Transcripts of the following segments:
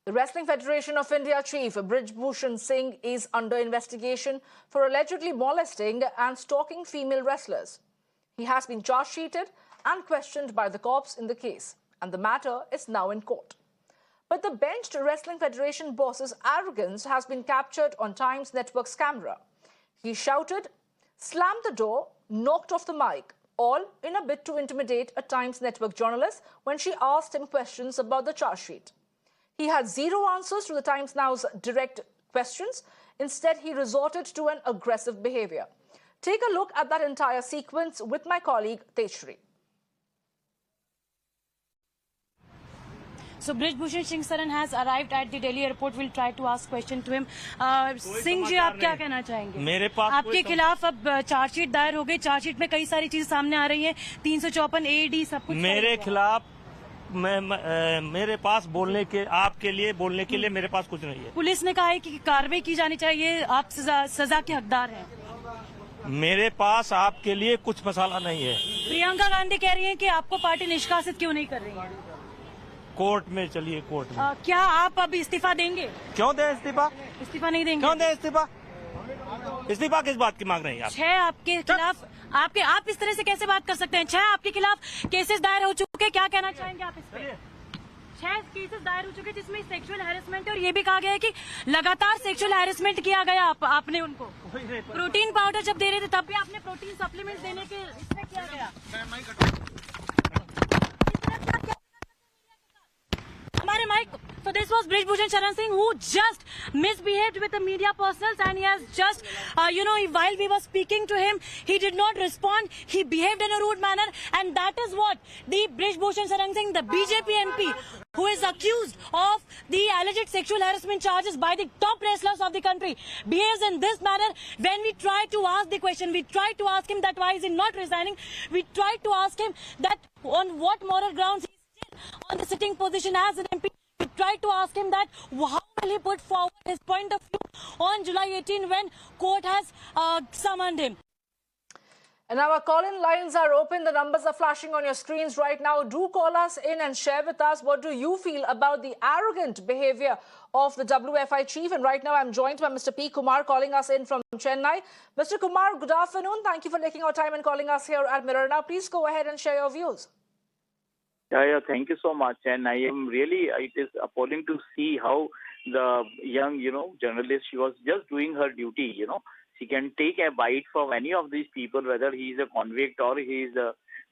The Wrestling Federation of India chief Brij Bhushan Singh is under investigation for allegedly molesting and stalking female wrestlers. He has been charge-sheeted and questioned by the cops in the case, and the matter is now in court. But the benched Wrestling Federation boss's arrogance has been captured on Times Network's camera. He shouted, slammed the door, knocked off the mic, all in a bid to intimidate a Times Network journalist when she asked him questions about the charge sheet. He had zero answers to the Times Now's direct questions. Instead, he resorted to an aggressive behavior. Take a look at that entire sequence with my colleague Tejashree. So Brij Bhushan Sharan has arrived at the Delhi airport. We'll try to ask question to him. Singh ji, आप क्या कहना चाहेंगे? मेरे पास आपके खिलाफ अब chargesheet दायर हो गई। चार्जशीट में कई सारी चीजें सामने आ रही हैं। 354 AD सब कुछ मेरे खिलाफ मेरे पास बोलने के आपके लिए बोलने के लिए मेरे पास कुछ नहीं है। पुलिस ने कहा है कि कार्रवाई की जानी चाहिए, आप सजा के हकदार हैं। मेरे पास आपके लिए कुछ मसाला नहीं है। प्रियंका गांधी कह रही हैं कि आपको पार्टी निष्कासित क्यों नहीं कर रही है? कोर्ट में चलिए, कोर्ट में। क्या आप अब इस्तीफा देंगे? क्यों दे इस्तीफा? इस्तीफा नहीं देंगे? क्यों दे इस्तीफा? इस्तीफा किस बात की मांग रहे हैं आप? 6 आपके खिलाफ आप इस तरह से कैसे बात कर सकते हैं? 6 आपके खिलाफ केसेस दायर हो चुके, क्या कहना चाहेंगे आप इस पे? 6 केसेस दायर हो चुके जिसमें सेक्सुअल हैरेसमेंट है और ये भी कहा गया है कि लगातार सेक्सुअल हैरेसमेंट किया गया आपने उनको। प्रोटीन पाउडर जब दे रहे थे तब भी आपने प्रोटीन सप्लीमेंट देने के इसमें किया गया। हमारे mic. So this was Brij Bhushan Sharan Singh, who just misbehaved with the media personals, and he has just, while we were speaking to him, he did not respond. He behaved in a rude manner, and that is what the Brij Bhushan Sharan Singh, the BJP MP, who is accused of the alleged sexual harassment charges by the top wrestlers of the country, behaves in this manner. When we try to ask the question, we try to ask him that why is he not resigning. We try to ask him that on what moral grounds he is still on the sitting position as an MP. We tried to ask him that how will he put forward his point of view on July 18 when court has summoned him. And our call-in lines are open. The numbers are flashing on your screens right now. Do call us in and share with us what do you feel about the arrogant behavior of the WFI chief. And right now I'm joined by Mr. P. Kumar calling us in from Chennai. Mr. Kumar, good afternoon. Thank you for taking our time and calling us here at Mirror Now. Please go ahead and share your views. Yeah, thank you so much. And I am really, it is appalling to see how the young, journalist, she was just doing her duty, She can take a bite from any of these people, whether he is a convict or he is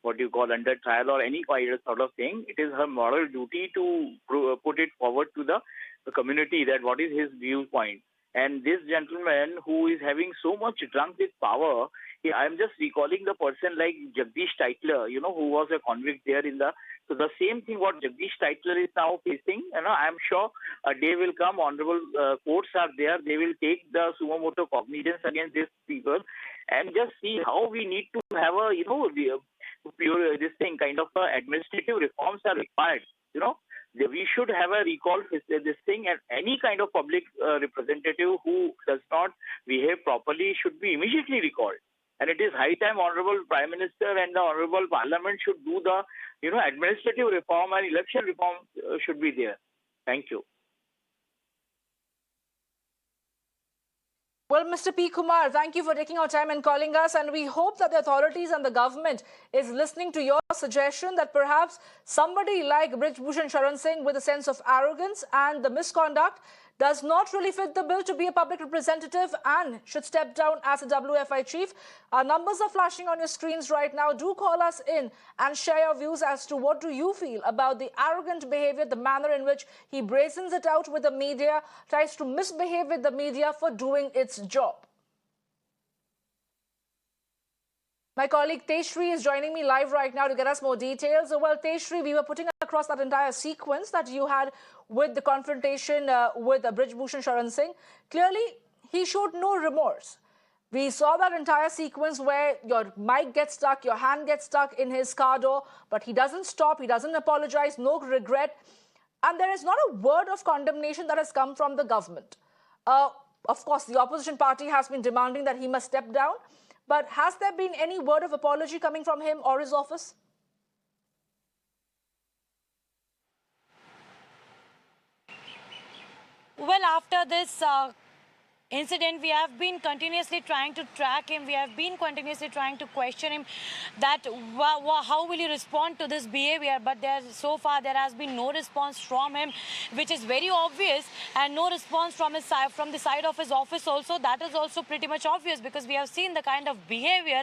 what you call under trial or any sort of thing. It is her moral duty to put it forward to the community that what is his viewpoint. And this gentleman who is having so much drunk with power, I am just recalling the person like Jagdish Titler, who was a convict there in the... So the same thing what Jagdish Titler is now facing, I am sure a day will come, honorable courts are there, they will take the sumo moto cognizance against these people and just see how we need to have a, this thing, kind of administrative reforms are required, We should have a recall this thing, and any kind of public representative who does not behave properly should be immediately recalled. And it is high time Honorable Prime Minister and the Honorable Parliament should do the, administrative reform and election reform should be there. Thank you. Well, Mr. P. Kumar, thank you for taking our time and calling us. And we hope that the authorities and the government is listening to your suggestion that perhaps somebody like Brij Bhushan Sharan Singh with a sense of arrogance and the misconduct does not really fit the bill to be a public representative and should step down as a WFI chief. Our numbers are flashing on your screens right now. Do call us in and share your views as to what do you feel about the arrogant behavior, the manner in which he brazens it out with the media, tries to misbehave with the media for doing its job. My colleague Tejashree is joining me live right now to get us more details. Well, Tejashree, we were putting across that entire sequence that you had with the confrontation with Brij Bhushan Sharan Singh. Clearly, he showed no remorse. We saw that entire sequence where your mic gets stuck, your hand gets stuck in his car door, but he doesn't stop, he doesn't apologize, no regret. And there is not a word of condemnation that has come from the government. Of course, the opposition party has been demanding that he must step down. But has there been any word of apology coming from him or his office? Well, after this incident, we have been continuously trying to track him. We have been continuously trying to question him that how will he respond to this behavior, but so far there has been no response from him, which is very obvious, and no response from his side, from the side of his office also. That is also pretty much obvious, because we have seen the kind of behavior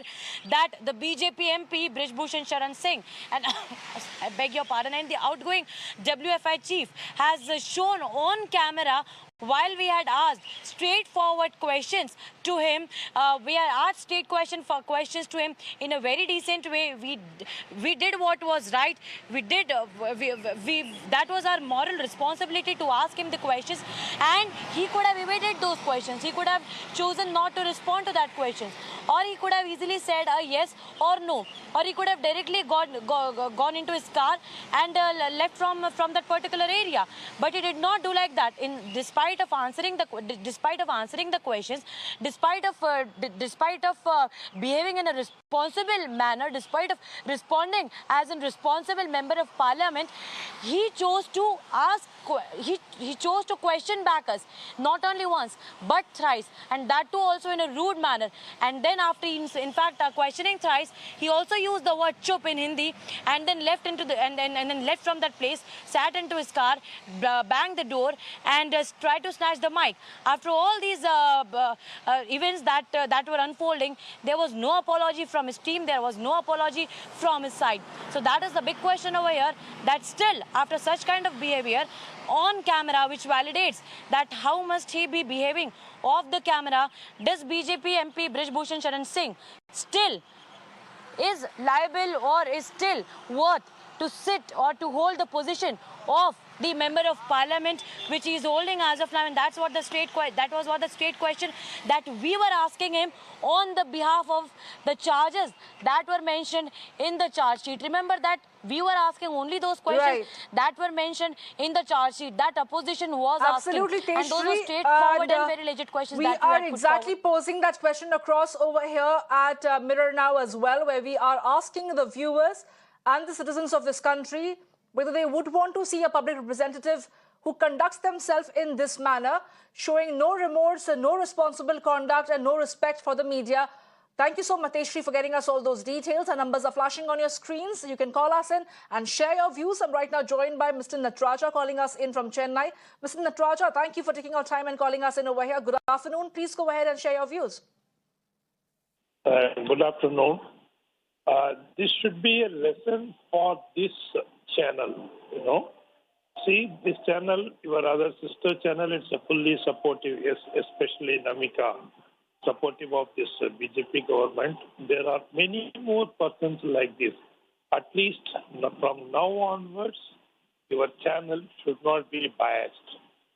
that the BJP MP Brij Bhushan Sharan Singh, and I beg your pardon, and the outgoing WFI chief has shown on camera. While we had asked straightforward questions to him, we had asked questions to him in a very decent way. We did what was right. We did. That was our moral responsibility to ask him the questions, and he could have evaded those questions. He could have chosen not to respond to that questions, or he could have easily said a yes or no, or he could have directly gone into his car and left from that particular area. But he did not do like that. Despite of answering the questions, despite of behaving in a responsible manner, despite of responding as a responsible member of parliament, he chose to ask. He chose to question back us, not only once but thrice, and that too also in a rude manner. And then after, in fact, questioning thrice, he also used the word chup in Hindi, and then left into the and then left from that place, sat into his car, banged the door, and tried to snatch the mic. After all these events that were unfolding, there was no apology from his team. There was no apology from his side. So that is the big question over here. That still, after such kind of behavior on camera, which validates that how must he be behaving off the camera, does BJP MP Brij Bhushan Sharan Singh still is liable, or is still worth to sit or to hold the position of the member of parliament, which he is holding as of now? And that was what the straight question that we were asking him on the behalf of the charges that were mentioned in the charge sheet. Remember that we were asking only those questions that were mentioned in the charge sheet, that opposition was Absolutely, asking. And those were Tejashree, straightforward and very legit questions we that we are had put exactly forward. posing that question across over here at Mirror Now as well, where we are asking the viewers and the citizens of this country whether they would want to see a public representative who conducts themselves in this manner, showing no remorse and no responsible conduct and no respect for the media. Thank you so much, Tejashree, for getting us all those details. Our numbers are flashing on your screens. You can call us in and share your views. I'm right now joined by Mr. Nataraja, calling us in from Chennai. Mr. Nataraja, thank you for taking our time and calling us in over here. Good afternoon. Please go ahead and share your views. Good afternoon. This should be a lesson for this channel, See, this channel, your other sister channel, it's a fully supportive, especially Namika, supportive of this BJP government. There are many more persons like this. At least from now onwards, your channel should not be biased.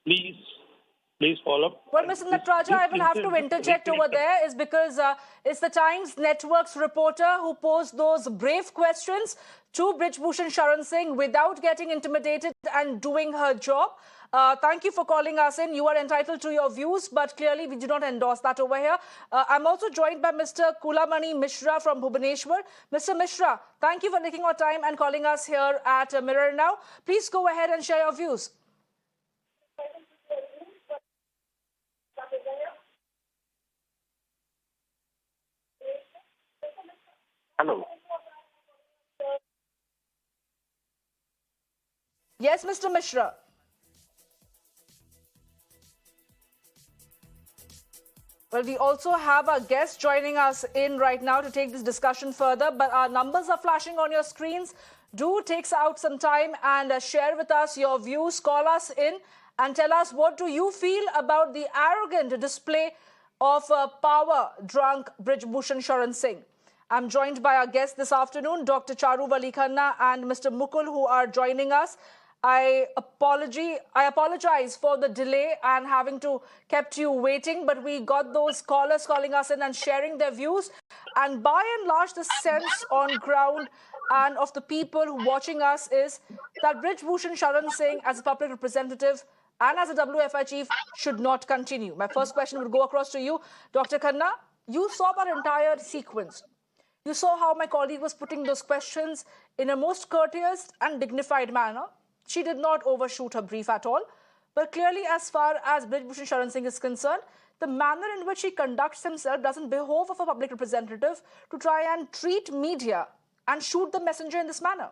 Please follow. Well, Mr. Nataraja, I will have to interject over there, is because it's the Times Network's reporter who posed those brave questions to Brij Bhushan Sharan Singh without getting intimidated and doing her job. Thank you for calling us in. You are entitled to your views, but clearly we do not endorse that over here. I'm also joined by Mr. Kulamani Mishra from Bhubaneswar. Mr. Mishra, thank you for taking our time and calling us here at Mirror Now. Please go ahead and share your views. Hello. Yes, Mr. Mishra. Well, we also have a guest joining us in right now to take this discussion further, but our numbers are flashing on your screens. Do take out some time and share with us your views. Call us in and tell us, what do you feel about the arrogant display of power-drunk Brij Bhushan Sharan Singh? I'm joined by our guests this afternoon, Dr. Charu Valikhanna and Mr. Mukul, who are joining us. I apologize for the delay and having to kept you waiting, but we got those callers calling us in and sharing their views. And by and large, the sense on ground and of the people who watching us is that Brij Bhushan Sharan Singh, as a public representative and as a WFI chief, should not continue. My first question would go across to you, Dr. Khanna. You saw that entire sequence. You saw how my colleague was putting those questions in a most courteous and dignified manner. She did not overshoot her brief at all. But clearly, as far as Brij Bhushan Sharan Singh is concerned, the manner in which he conducts himself doesn't behove of a public representative to try and treat media and shoot the messenger in this manner.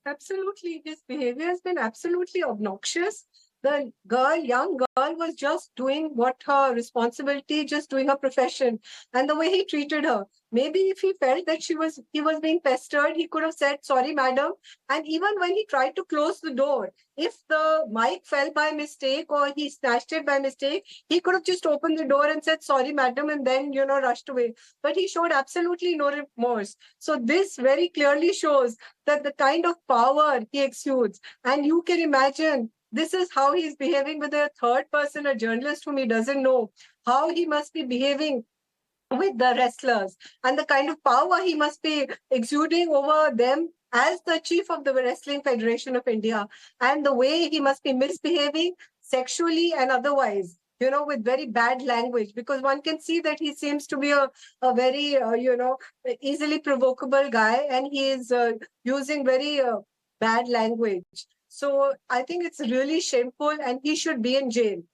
Absolutely. His behavior has been absolutely obnoxious. The girl, young girl, was just doing what her responsibility, just doing her profession. And the way he treated her, maybe if he felt that he was being pestered, he could have said, sorry, madam. And even when he tried to close the door, if the mic fell by mistake or he snatched it by mistake, he could have just opened the door and said, sorry, madam, and then, rushed away. But he showed absolutely no remorse. So this very clearly shows that the kind of power he exudes. And you can imagine this is how he's behaving with a third person, a journalist whom he doesn't know, how he must be behaving with the wrestlers and the kind of power he must be exuding over them as the chief of the Wrestling Federation of India, and the way he must be misbehaving sexually and otherwise, with very bad language, because one can see that he seems to be a very, easily provocable guy, and he is using very bad language. So I think it's really shameful and he should be in jail.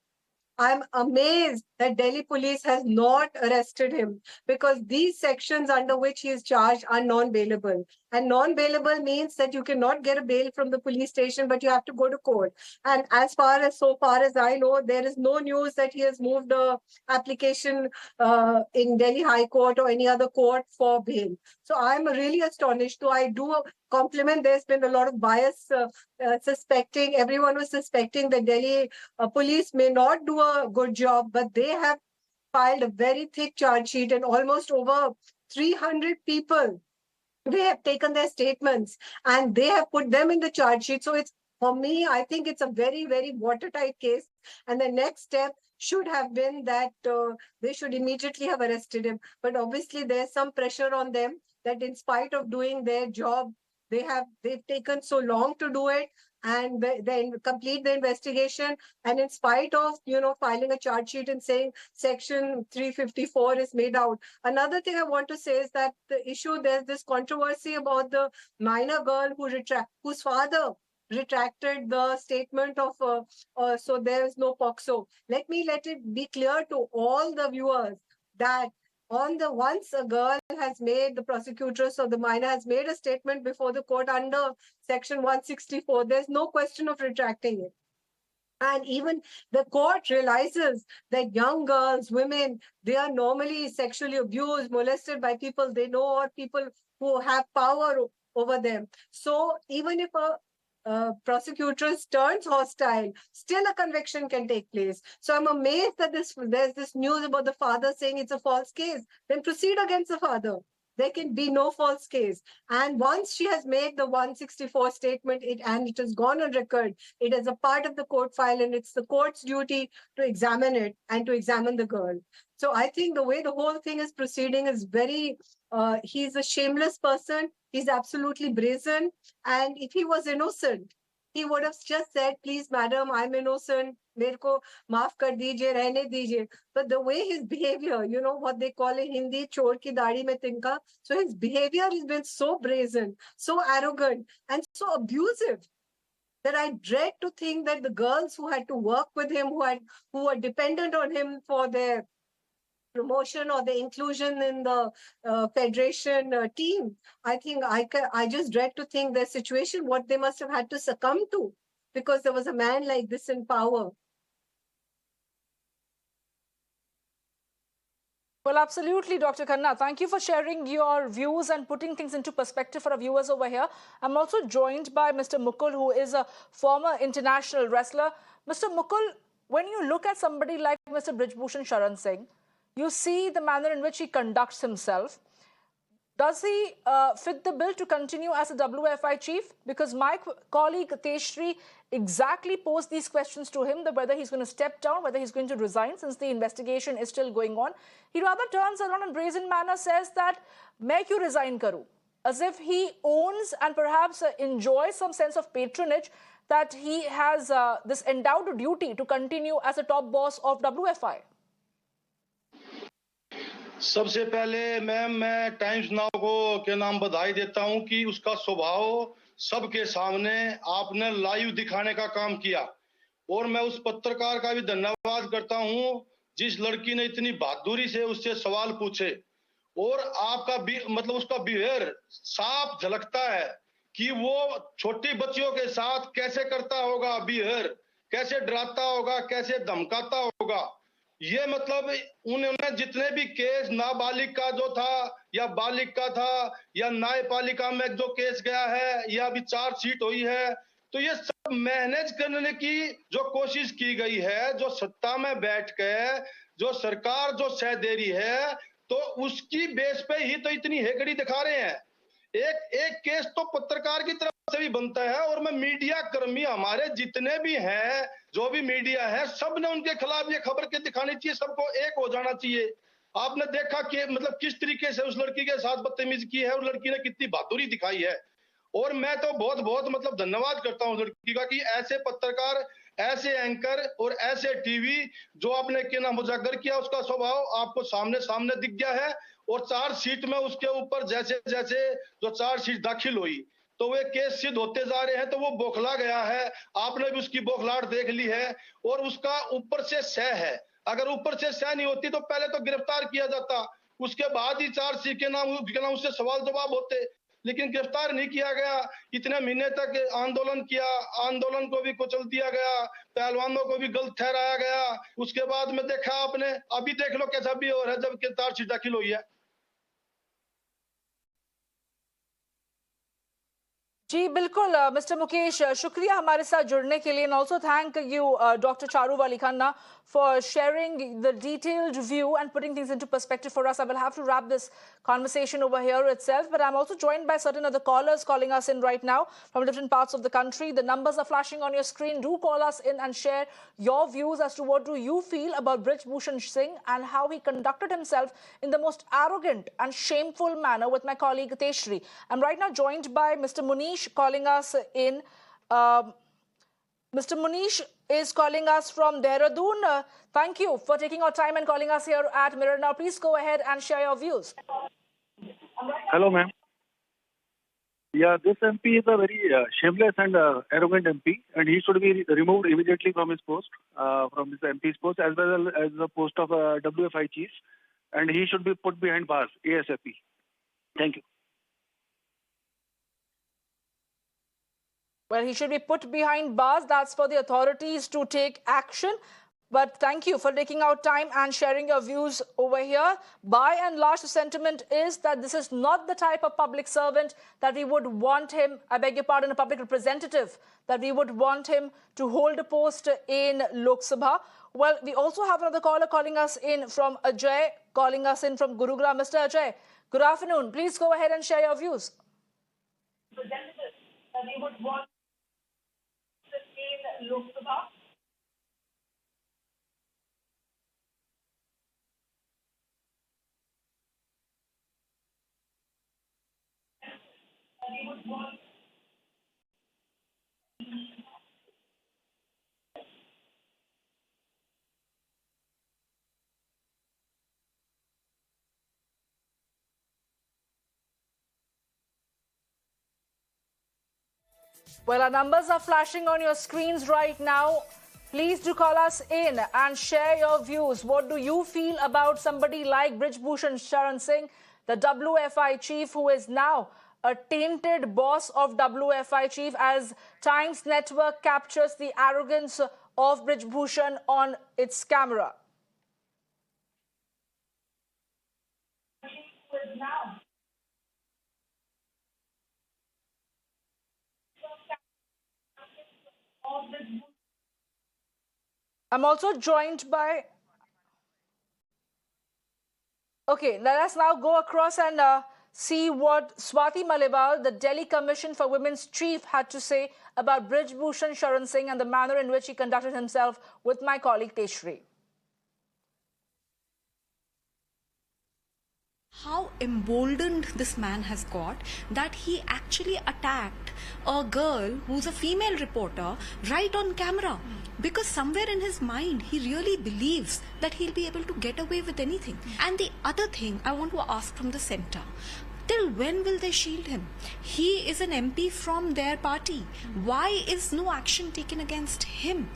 I'm amazed that Delhi police has not arrested him, because these sections under which he is charged are non-bailable. And non-bailable means that you cannot get a bail from the police station, but you have to go to court. And so far as I know, there is no news that he has moved a application in Delhi High Court or any other court for bail. So I'm really astonished. So I do compliment. There's been a lot of bias suspecting. Everyone was suspecting that Delhi police may not do a good job, but they have filed a very thick charge sheet, and almost over 300 people, they have taken their statements and they have put them in the charge sheet. So it's, for me, I think it's a very, very watertight case. And the next step should have been that they should immediately have arrested him. But obviously there's some pressure on them that in spite of doing their job, they've taken so long to do it and then complete the investigation. And in spite of, filing a charge sheet and saying section 354 is made out. Another thing I want to say is that there's this controversy about the minor girl whose father retracted the statement of, so there is no POCSO. Let it be clear to all the viewers that once a girl has made, the prosecutress or the minor has made a statement before the court under section 164, there's no question of retracting it. And even the court realizes that young girls, women, they are normally sexually abused, molested by people they know or people who have power over them. So even if a prosecutress turns hostile, still a conviction can take place. So I'm amazed that there's this news about the father saying it's a false case. Then proceed against the father. There can be no false case. And once she has made the 164 statement, it has gone on record, it is a part of the court file, and it's the court's duty to examine it and to examine the girl. So I think the way the whole thing is proceeding is very, he's a shameless person. He's absolutely brazen. And if he was innocent, he would have just said, please, madam, I'm innocent. मेरे को माफ कर दीजिए, रहने दीजिए. But the way his behavior, what they call in Hindi, चोर की दाढ़ी में तिनका. So his behavior has been so brazen, so arrogant, and so abusive that I dread to think that the girls who had to work with him, who were dependent on him for their promotion or the inclusion in the federation team, I think I just dread to think their situation, what they must have had to succumb to, because there was a man like this in power. Well, absolutely, Dr. Khanna. Thank you for sharing your views and putting things into perspective for our viewers over here. I'm also joined by Mr. Mukul, who is a former international wrestler. Mr. Mukul, when you look at somebody like Mr. Brij Bhushan Sharan Singh, you see the manner in which he conducts himself. Does he fit the bill to continue as a WFI chief? Because my colleague Tejashree exactly posed these questions to him, that whether he's going to step down, whether he's going to resign, since the investigation is still going on. He rather turns around in brazen manner, says that, "Main kyun resign karu?" As if he owns and perhaps enjoys some sense of patronage, that he has this endowed duty to continue as a top boss of WFI. सबसे पहले ma'am, मैं times now को के नाम बधाई देता हूं कि उसका स्वभाव सबके सामने आपने लाइव दिखाने का काम किया. और मैं उस पत्रकार का भी धन्यवाद करता हूं जिस लड़की ने इतनी बहादुरी से उससे सवाल पूछे। और आपका भी मतलब उसका बिहेवियर साफ झलकता है कि वो छोटी बच्चियों के साथ कैसे करता होगा बिहेवियर, कैसे डराता होगा, कैसे धमकाता होगा। ये मतलब उन्होंने जितने भी केस नाबालिग का जो था या बालिग का था या न्यायपालिका में जो केस गया है या अभी चार्जशीट हुई है, तो ये सब मैनेज करने की जो कोशिश की गई है, जो सत्ता में बैठ के जो सरकार जो सह दे रही है, तो उसकी बेस पे ही तो इतनी हेकड़ी दिखा रहे हैं। एक केस तो पत्रकार की तरफ से भी बनता है और मैं मीडिया कर्मी हमारे जितने भी हैं, जो भी मीडिया है, सब ने उनके खिलाफ ये खबर के दिखानी चाहिए, सबको एक हो जाना चाहिए। आपने देखा कि मतलब किस तरीके से उस लड़की के साथ बदतमीजी की है और लड़की ने कितनी बहादुरी दिखाई है। और मैं तो बहुत बहुत मतलब धन्यवाद करता हूं लड़की का कि ऐसे पत्रकार, ऐसे एंकर और ऐसे टीवी जो आपने क्या नाम उजागर किया, उसका स्वभाव आपको सामने सामने दिख गया है। और चार्जशीट में उसके ऊपर जैसे जैसे जो चार्जशीट दाखिल हुई तो वे केस सिद्ध होते जा रहे हैं, तो वो बौखला गया है। आपने भी उसकी बौखलाहट देख ली है और उसका ऊपर से सह है। अगर ऊपर से सह नहीं होती तो पहले तो गिरफ्तार किया जाता, उसके बाद ही चार्जशीट के नाम उससे सवाल जवाब होते, लेकिन गिरफ्तार नहीं किया गया। इतने महीने तक आंदोलन किया, आंदोलन को भी कुचल दिया गया, पहलवानों को भी गलत ठहराया गया। उसके बाद में देखा आपने, अभी देख लो कैसा भी हो रहा है जब चार्जशीट दाखिल हुई है। जी बिल्कुल मिस्टर मुकेश, शुक्रिया हमारे साथ जुड़ने के लिए, and also thank you doctor Charu वाली Khanna for sharing the detailed view and putting things into perspective for us. I will have to wrap this conversation over here itself, but I'm also joined by certain other callers calling us in right now from different parts of the country. The numbers are flashing on your screen. Do call us in and share your views as to what do you feel about Brij Bhushan Singh and how he conducted himself in the most arrogant and shameful manner with my colleague Tejashree. I'm right now joined by Mr. Munish calling us in. Mr. Munish is calling us from Dehradun. Thank you for taking our time and calling us here at Mirror Now. Please go ahead and share your views. Hello, ma'am. Yeah, this MP is a very shameless and arrogant MP, and he should be removed immediately from his post, from his MP's post, as well as the post of WFI chief, and he should be put behind bars ASAP. Thank you. Well, he should be put behind bars. That's for the authorities to take action. But thank you for taking out time and sharing your views over here. By and large, the sentiment is that this is not the type of public servant that we would want him, I beg your pardon, a public representative, that we would want him to hold a post in Lok Sabha. Well, we also have another caller calling us in from Ajay, calling us in from Gurugram. Mr. Ajay, good afternoon. Please go ahead and share your views. Representative that we would want in Lok Sabha. Well, our numbers are flashing on your screens right now. Please do call us in and share your views. What do you feel about somebody like Brij Bhushan Sharan Singh, the WFI chief, who is now a tainted boss of WFI chief, as Times Network captures the arrogance of Brij Bhushan on its camera? I'm also joined by... Okay, let us now go across and see what Swati Malewal, the Delhi Commission for Women's chief, had to say about Brij Bhushan Sharan Singh and the manner in which he conducted himself with my colleague Tejashree. How emboldened this man has got that he actually attacked a girl who's a female reporter right on camera, because somewhere in his mind he really believes that he'll be able to get away with anything. And the other thing I want to ask from the center, Till when will they shield him? He is an MP from their party. Why is no action taken against him?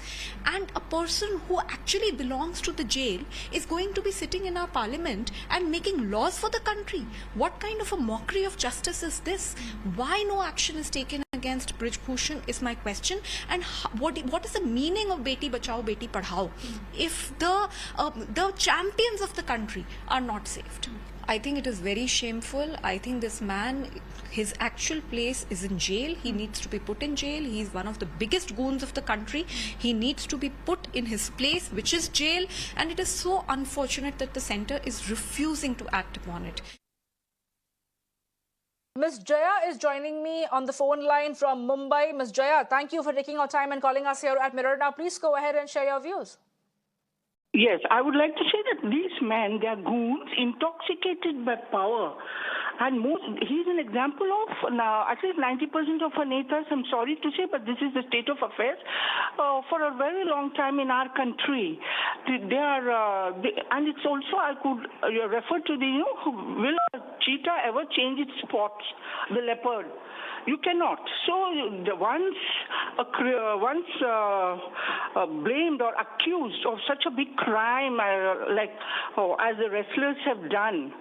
And a person who actually belongs to the jail is going to be sitting in our parliament and making laws for the country. What kind of a mockery of justice is this? Why no action is taken against Brij Bhushan is my question. And what is the meaning of Beti Bachao, Beti Padhao if the champions of the country are not saved? I think it is very shameful. I think this man, his actual place is in jail. He needs to be put in jail. He is one of the biggest goons of the country. He needs to be put in his place, which is jail. And it is so unfortunate that the centre is refusing to act upon it. Ms. Jaya is joining me on the phone line from Mumbai. Ms. Jaya, thank you for taking our time and calling us here at Mirror. Now, please go ahead and share your views. Yes, I would like to say that these men, they are goons, intoxicated by power. And he's an example of, now, at least 90% of our netas, I'm sorry to say, but this is the state of affairs, for a very long time in our country. And it's also, I could refer to will a cheetah ever change its spots, the leopard? You cannot. So once blamed or accused of such a big crime, as the wrestlers have done,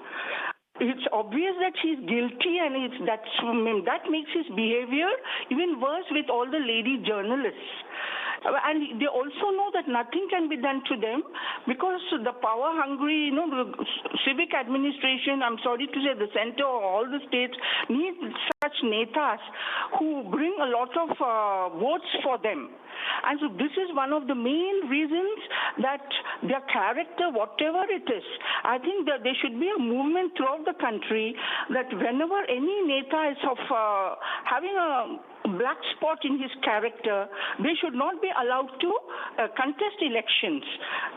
it's obvious that he's guilty, and that makes his behavior even worse with all the lady journalists. And they also know that nothing can be done to them because the power-hungry, the civic administration, I'm sorry to say the center or all the states need such netas who bring a lot of votes for them. And so this is one of the main reasons that their character, whatever it is, I think that there should be a movement throughout the country that whenever any neta is of having a black spot in his character, they should not be allowed to contest elections.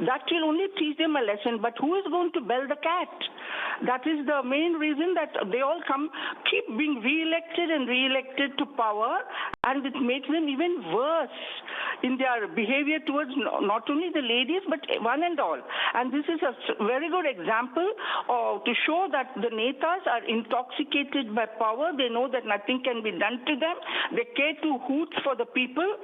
That will only teach them a lesson. But who is going to bell the cat? That is the main reason that they all keep being re-elected and re-elected to power, and it makes them even worse in their behavior towards not only the ladies, but one and all. And this is a very good example to show that the netas are intoxicated by power. They know that nothing can be done to them. They care to hoot for the people,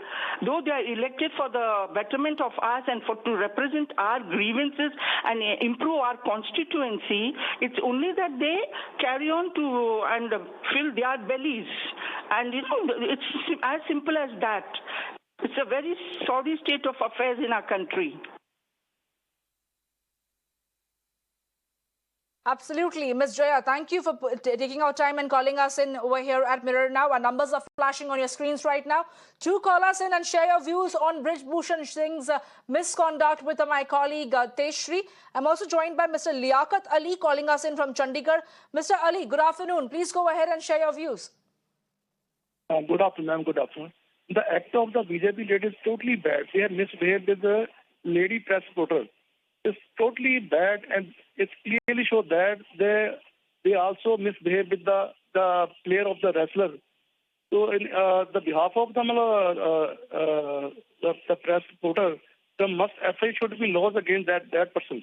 though they are elected for the betterment of us and to represent our grievances and improve our constituency. It's only that they carry on and fill their bellies. And it's as simple as that. It's a very sorry state of affairs in our country. Absolutely. Ms. Jaya, thank you for taking our time and calling us in over here at Mirror Now. Our numbers are flashing on your screens right now. Do call us in and share your views on Brij Bhushan Singh's misconduct with my colleague Tejashree. I'm also joined by Mr. Liaquat Ali calling us in from Chandigarh. Mr. Ali, good afternoon. Please go ahead and share your views. Good afternoon, ma'am. Good afternoon. The act of the BJP lady is totally bad. They have misbehaved with the lady press reporter. It's totally bad, and it clearly shows that they also misbehaved with the player of the wrestler. So, in the behalf of the press reporter, the must FI should be laws against that person.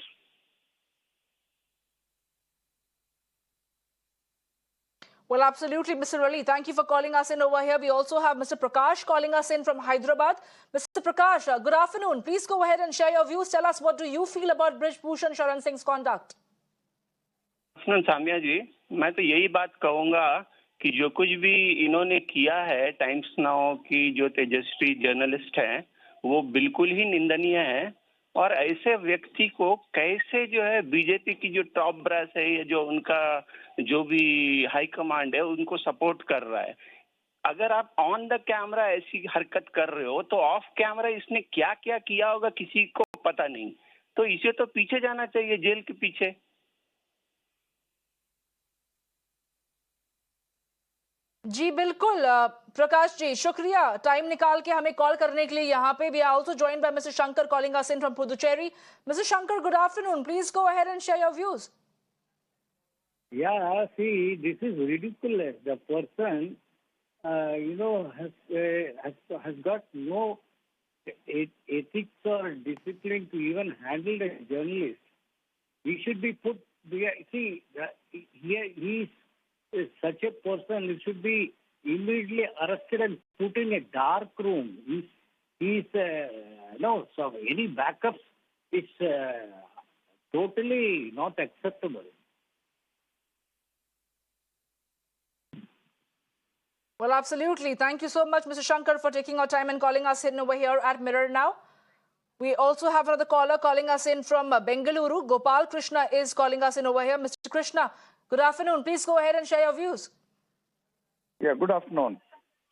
Well, absolutely, Mr. Ali. Thank you for calling us in over here. We also have Mr. Prakash calling us in from Hyderabad. Mr. Prakash, good afternoon. Please go ahead and share your views. Tell us, what do you feel about Brij Bhushan Sharan Singh's conduct? Samia जी, मैं तो यही बात कहूंगा कि जो कुछ भी इन्होंने किया है टाइम्स नाउ की जो तेजस्वी जर्नलिस्ट हैं, वो बिल्कुल ही निंदनीय है। और ऐसे व्यक्ति को कैसे जो है बीजेपी की जो टॉप ब्रास है या जो उनका जो भी हाई कमांड है उनको सपोर्ट कर रहा है। अगर आप ऑन द कैमरा ऐसी हरकत कर रहे हो तो ऑफ कैमरा इसने क्या क्या किया होगा किसी को पता नहीं। तो इसे तो पीछे जाना चाहिए, जेल के पीछे। जी बिल्कुल प्रकाश जी, शुक्रिया टाइम निकाल के हमें कॉल करने के लिए। यहाँ पे we are also joined by mister Shankar calling us in from Puducherry. Mr. Shankar, good afternoon. Please go ahead and share your views. Yeah, see, this is ridiculous. The person, has got no ethics or discipline to even handle a journalist. He should be put. See, he is such a person should be immediately arrested and put in a dark room. So any backups is totally not acceptable. Well, absolutely. Thank you so much, Mr. Shankar, for taking our time and calling us in over here at Mirror Now. We also have another caller calling us in from Bengaluru. Gopal Krishna is calling us in over here. Mr. Krishna, good afternoon. Please go ahead and share your views. Yeah, good afternoon.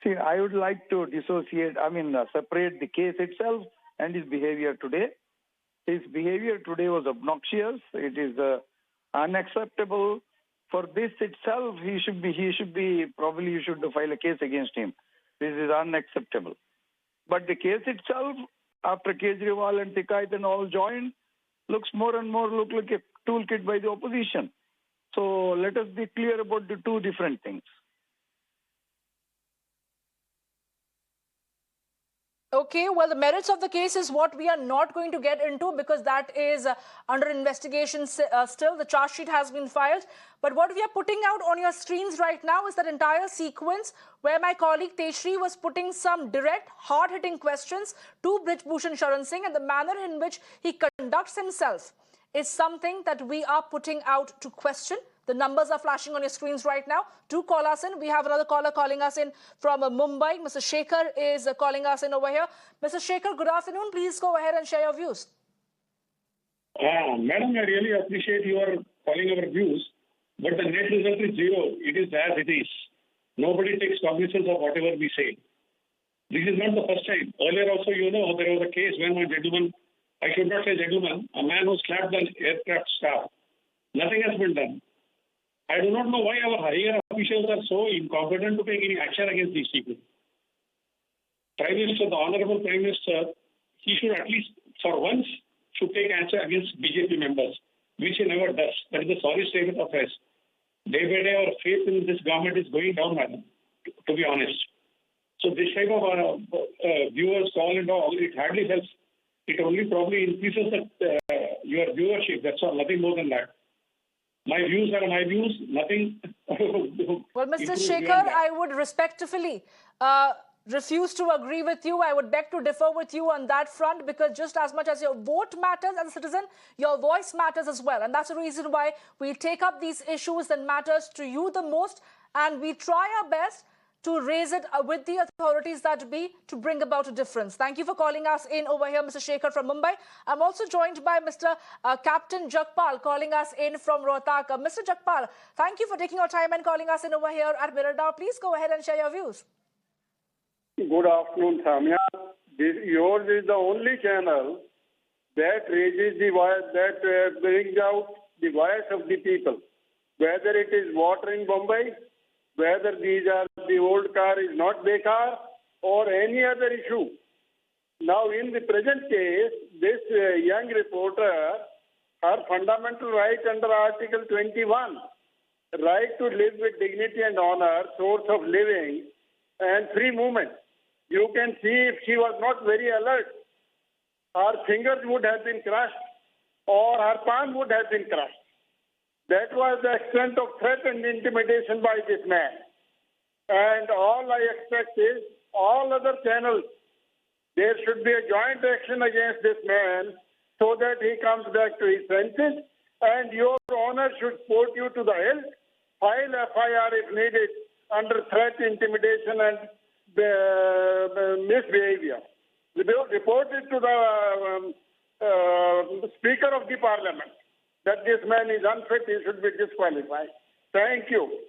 See, I would like to separate the case itself and his behavior today. His behavior today was obnoxious. It is unacceptable. For this itself, you should file a case against him. This is unacceptable. But the case itself, after Kejriwal and Tikait and all joined, looks more and more like a toolkit by the opposition. So let us be clear about the two different things. Okay, well, the merits of the case is what we are not going to get into because that is under investigation still. The charge sheet has been filed. But what we are putting out on your screens right now is that entire sequence where my colleague Tejashree was putting some direct, hard-hitting questions to Brij Bhushan Sharan Singh, and the manner in which he conducts himself is something that we are putting out to question. The numbers are flashing on your screens right now. Do call us in. We have another caller calling us in from Mumbai. Mr. Shekhar is calling us in over here. Mr. Shekhar, good afternoon. Please go ahead and share your views. Madam, I really appreciate your calling our views, but the net result is zero. It is as it is. Nobody takes cognizance of whatever we say. This is not the first time. Earlier also, there was a case when a gentleman, I should not say gentleman, a man who slapped an aircraft staff. Nothing has been done. I do not know why our higher officials are so incompetent to take any action against these people. Prime Minister, the Honorable Prime Minister, he should at least, for once, should take action against BJP members, which he never does. That is a sorry state of affairs. Day by day, our faith in this government is going down, madam, to be honest. So this type of viewers call and all, it hardly helps. It only probably increases your viewership. That's all, nothing more than that. My views are my views, nothing. Well, Mr. Shekhar, I would respectfully refuse to agree with you. I would beg to differ with you on that front because just as much as your vote matters as a citizen, your voice matters as well. And that's the reason why we take up these issues that matters to you the most, and we try our best to raise it with the authorities that be to bring about a difference. Thank you for calling us in over here, Mr. Shekhar from Mumbai. I'm also joined by Mr. Captain Jakpal calling us in from Rohtak. Mr. Jakpal, thank you for taking your time and calling us in over here at Mirror Now. Please go ahead and share your views. Good afternoon, Samia. Yours is the only channel that raises the voice, that brings out the voice of the people. Whether it is water in Bombay, whether the old car is not Bekar or any other issue. Now, in the present case, this young reporter, her fundamental right under Article 21, right to live with dignity and honor, source of living, and free movement. You can see if she was not very alert, her fingers would have been crushed or her palm would have been crushed. That was the extent of threat and intimidation by this man. And all I expect is all other channels, there should be a joint action against this man so that he comes back to his senses. And your honor should support you to the hilt, file FIR if needed under threat, intimidation and misbehavior. Report it to the Speaker of the Parliament that this man is unfit, he should be disqualified. Thank you.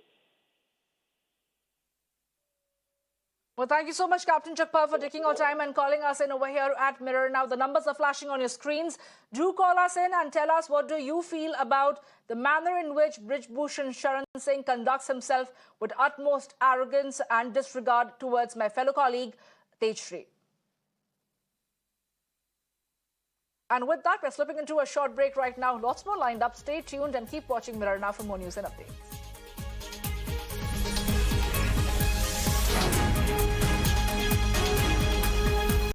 Well, thank you so much, Captain Jakpal, for taking our time and calling us in over here at Mirror Now. The numbers are flashing on your screens. Do call us in and tell us what do you feel about the manner in which Brij Bhushan Sharan Singh conducts himself with utmost arrogance and disregard towards my fellow colleague, Tejashree. And with that, we're slipping into a short break right now. Lots more lined up. Stay tuned and keep watching Mirror Now for more news and updates.